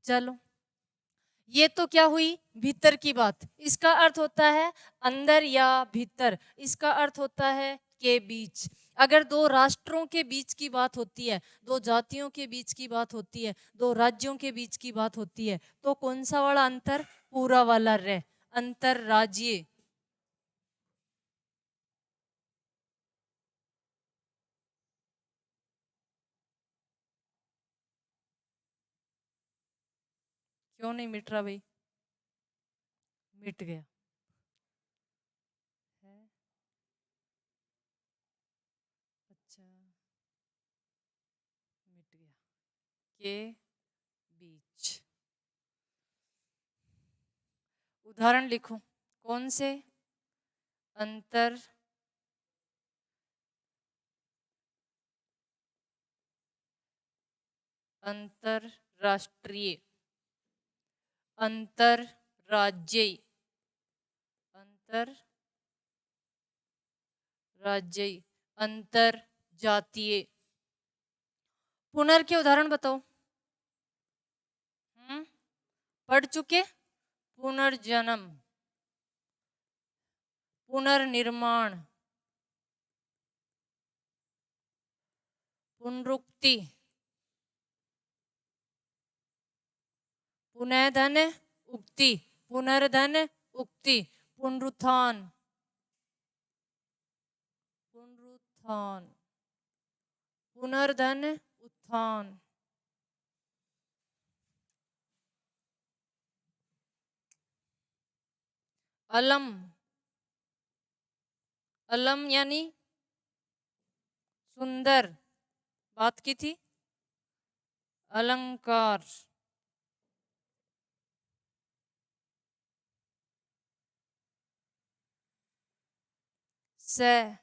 चलो, ये तो क्या हुई, भीतर की बात। इसका अर्थ होता है अंदर या भीतर, इसका अर्थ होता है के बीच। अगर दो राष्ट्रों के बीच की बात होती है, दो जातियों के बीच की बात होती है, दो राज्यों के बीच की बात होती है, तो कौन सा वाला अंतर, पूरा वाला रे, अंतरराज्यीय। क्यों नहीं मिट रहा भाई, मिट गया है। अच्छा, मिट गया, के बीच। उदाहरण लिखो, कौन से अंतर अंतरराष्ट्रीय, अंतरराज्यीय, अंतरराज्यीय, अंतर जातीय। पुनर् के उदाहरण बताओ। पढ़ चुके, पुनर्जन्म, पुनर्निर्माण, पुनरुक्ति, पुनर्धन उक्ति, पुनर्धन उक्ति, पुनरुत्थान, पुनरुत्थान, पुनर्धन उत्थान। अलम, अलम यानी सुंदर, बात की थी। अलंकार, सह,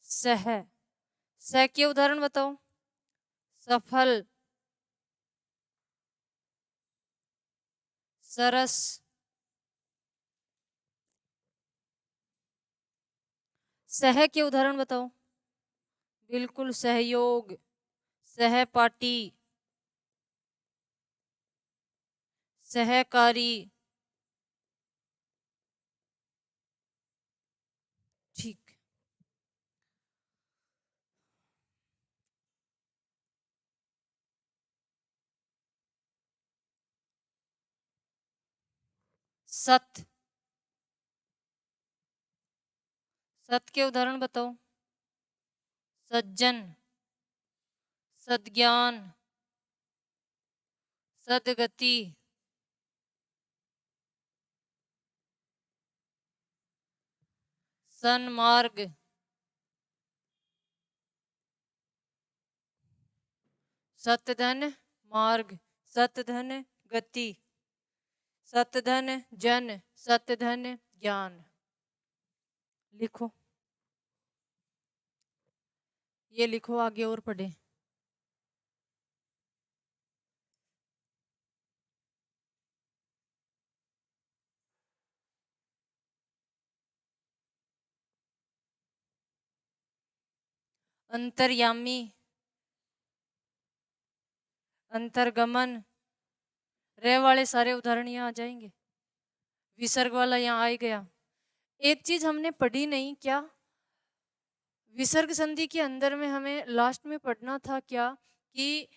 सह, सह के उदाहरण बताओ। सफल, सरस, सह के उदाहरण बताओ। बिल्कुल, सहयोग, सहपाठी, सहकारी। ठीक, सत, सत के उदाहरण बताओ। सज्जन, सद्ज्ञान, सदगति, सन्मार्ग, सतधन मार्ग, सतधन गति, सतधन जन, सतधन ज्ञान। लिखो, ये लिखो, आगे और पढ़े। अंतर्यामी, अंतर्गमन, रे वाले सारे उदाहरण यहाँ आ जाएंगे। विसर्ग वाला यहाँ आ ही गया। एक चीज हमने पढ़ी नहीं, क्या? विसर्ग संधि के अंदर में हमें लास्ट में पढ़ना था क्या, कि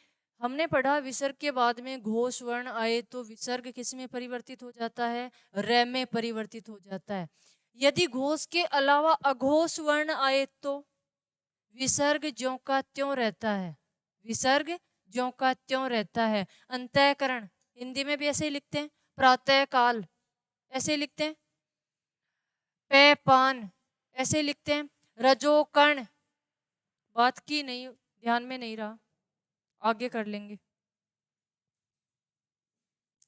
हमने पढ़ा विसर्ग के बाद में घोष वर्ण आए तो विसर्ग किस में परिवर्तित हो जाता है? रे में परिवर्तित हो जाता है। यदि घोष के अलावा अघोष वर्ण आए तो विसर्ग ज्यों का त्यों रहता है, विसर्ग ज्यों का त्यों रहता है। अंतःकरण हिंदी में भी ऐसे ही लिखते हैं, प्रातः काल ऐसे ही लिखते हैं, पे पान ऐसे ही लिखते हैं, रजोकण, बात की नहीं, ध्यान में नहीं रहा, आगे कर लेंगे।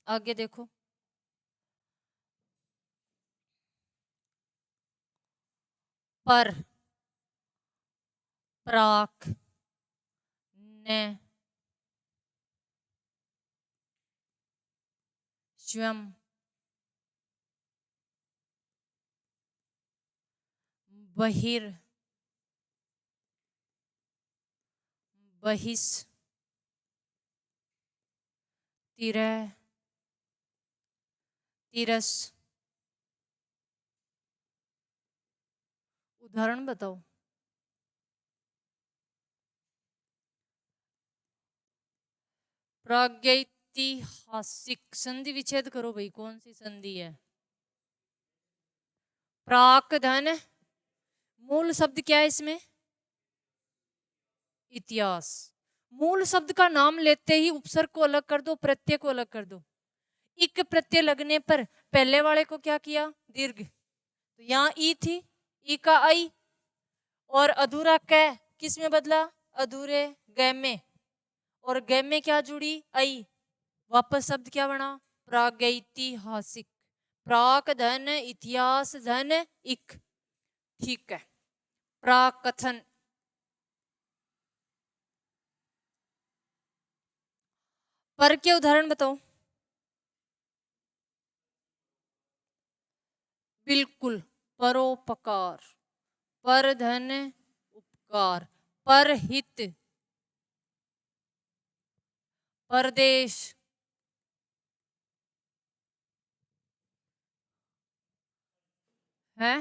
आगे देखो, पर, प्राक, ने, स्वयं, बहिर, बहिस, तिरह, तिरस। उदाहरण बताओ। प्रागैतिहासिक, संधि विच्छेद करो भाई, कौन सी संधि है? प्राक धन, मूल शब्द क्या है इसमें? इतिहास। मूल शब्द का नाम लेते ही उपसर्ग को अलग कर दो, प्रत्यय को अलग कर दो। इक प्रत्यय लगने पर पहले वाले को क्या किया? दीर्घ। तो यहाँ ई थी, ई का आई, और अधूरा कै किस में बदला? अधूरे गै में, और गै में क्या जुड़ी? आई। वापस शब्द क्या बना? प्रागैतिहासिक। प्राक धन इतिहास धन इक, ठीक है। प्राकथन, पर के उदाहरण बताओ। बिल्कुल, परोपकार, पर धन उपकार, परहित, परदेश, है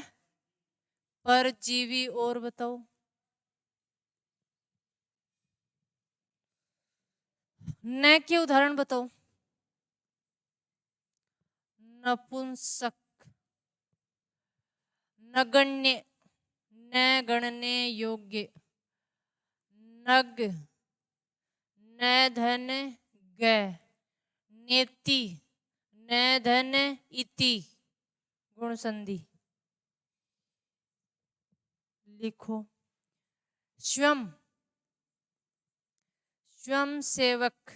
परजीवी। और बताओ। न के उदाहरण बताओ। नपुंसक, नगण्य, न गणने योग्य, नग, न धन ग, नेति, न धन इति, गुण संधि। लिखो। स्वयं, स्वयं सेवक,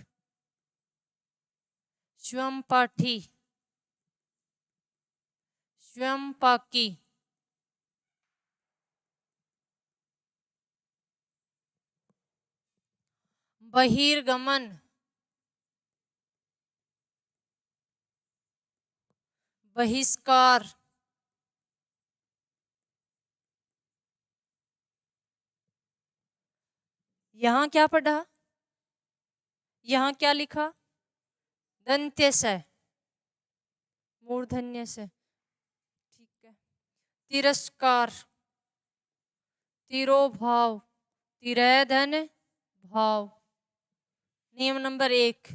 स्वयं पाठी, स्वयं पाकी, बहिर्गमन, बहिष्कार, यहां क्या पढ़ा? यहां क्या लिखा? दंत्य से, मूर्धन्य से, ठीक है। तिरस्कार, तिरोभाव, तिरय धन भाव। नियम नंबर 1,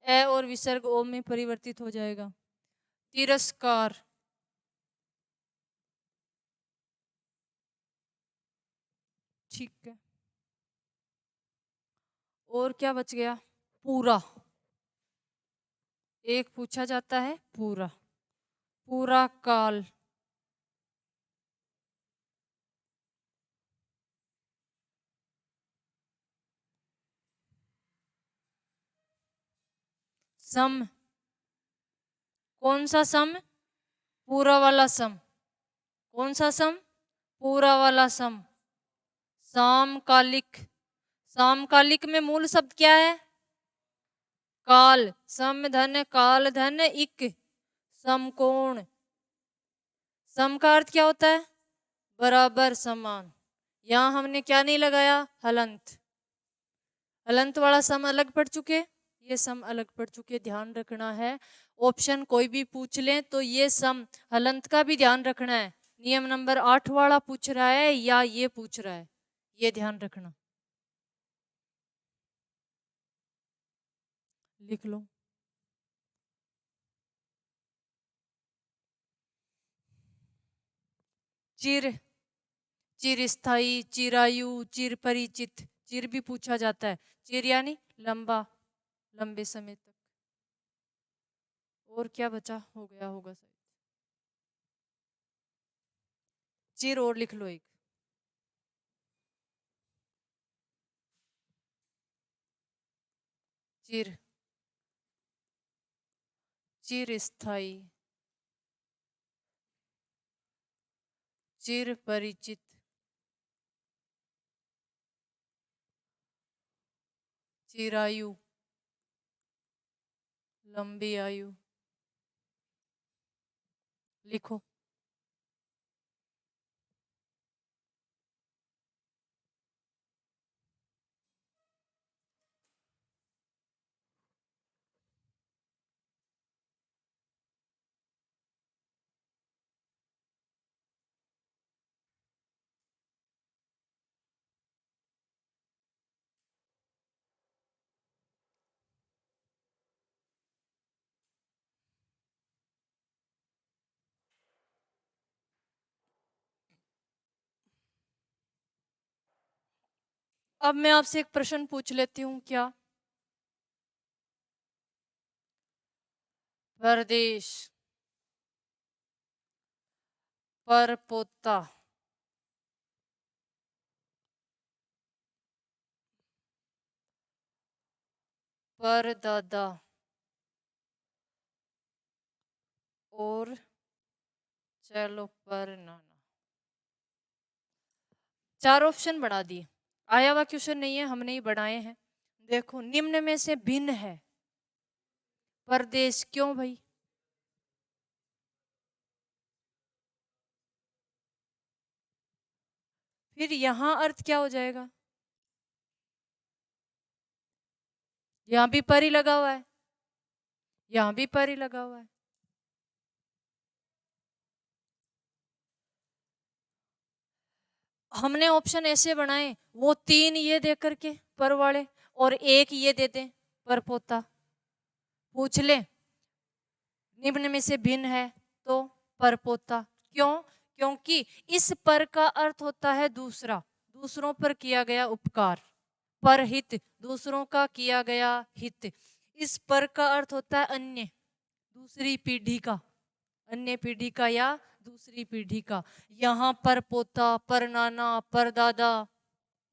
ए और विसर्ग ओ में परिवर्तित हो जाएगा। तिरस्कार, ठीक है। और क्या बच गया? पूरा, एक पूछा जाता है पूरा, पूरा काल, सम, कौन सा सम? पूरा वाला सम। कौन सा सम? पूरा वाला सम। समकालिक, समकालिक में मूल शब्द क्या है? काल। सम धन काल धन इक। समकोण। सम का अर्थ क्या होता है? बराबर, समान। यहां हमने क्या नहीं लगाया? हलंत। हलंत वाला सम अलग पढ़ चुके, ये सम अलग पढ़ चुके, ध्यान रखना है। ऑप्शन कोई भी पूछ लें तो ये सम हलंत का भी ध्यान रखना है। नियम नंबर 8 वाला पूछ रहा है या ये पूछ रहा है, ये ध्यान रखना। लिख लो। चिर, चिरस्थायी, चिरायु, चिर परिचित। चिर भी पूछा जाता है। चिर यानी लंबा, लंबे समय तक। और क्या बचा हो गया होगा शायद। चिर और लिख लो एक। चिर, चिरस्थायी, चिर परिचित, चिरायु, लंबी आयु। लिखो। अब मैं आपसे एक प्रश्न पूछ लेती हूँ। क्या? परदेश, परपोता, परदादा और चलो पर नाना। चार ऑप्शन बढ़ा दिए। आया हुआ क्वेश्चन नहीं है, हमने ही बढ़ाए हैं। देखो, निम्न में से भिन्न है परदेश। क्यों भाई? फिर यहां अर्थ क्या हो जाएगा? यहां भी पर ही लगा हुआ है, यहां भी पर ही लगा हुआ है। हमने ऑप्शन ऐसे बनाए, वो 3 ये दे करके पर वाले और 1 ये देते पर पोता। पूछ ले निम्न में से भिन्न है तो पर पोता। क्यों? क्योंकि इस पर का अर्थ होता है दूसरा, दूसरों पर किया गया उपकार। परहित, दूसरों का किया गया हित। इस पर का अर्थ होता है अन्य, दूसरी पीढ़ी का, अन्य पीढ़ी का या दूसरी पीढ़ी का। यहाँ पर पोता, पर नाना, पर दादा,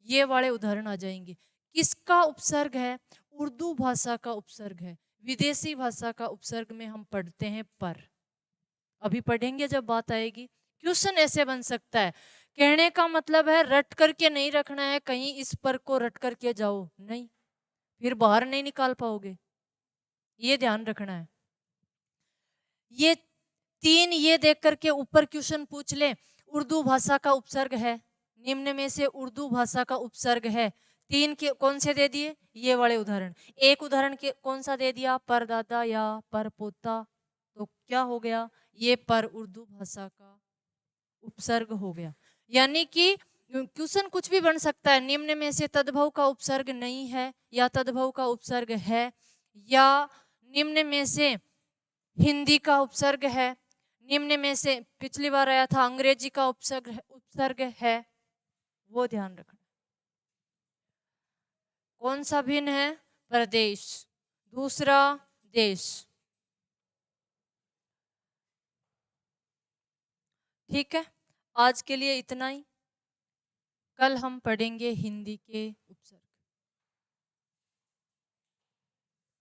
ये वाले उदाहरण आ जाएंगे। किसका उपसर्ग है? उर्दू भाषा का उपसर्ग है। विदेशी भाषा का उपसर्ग में हम पढ़ते हैं पर। अभी पढ़ेंगे जब बात आएगी। क्वेश्चन ऐसे बन सकता है, कहने का मतलब है रट करके नहीं रखना है, कहीं इस पर को रट करके जाओ नहीं, फिर बाहर नहीं निकाल पाओगे, ये ध्यान रखना है। ये 3 ये देख करके ऊपर क्वेश्चन पूछ ले, उर्दू भाषा का उपसर्ग है, निम्न में से उर्दू भाषा का उपसर्ग है। 3 के कौन से दे दिए? ये वाले उदाहरण। एक उदाहरण के कौन सा दे दिया? परदादा या परपोता। तो क्या हो गया? ये पर उर्दू भाषा का उपसर्ग हो गया। यानी कि क्वेश्चन कुछ भी बन सकता है, निम्न में से तद्भव का उपसर्ग नहीं है या तद्भव का उपसर्ग है, या निम्न में से हिंदी का उपसर्ग है, निम्न में से पिछली बार आया था अंग्रेजी का उपसर्ग है। वो ध्यान रखना। कौन सा भिन्न है? प्रदेश, दूसरा देश। ठीक है, आज के लिए इतना ही। कल हम पढ़ेंगे हिंदी के उपसर्ग।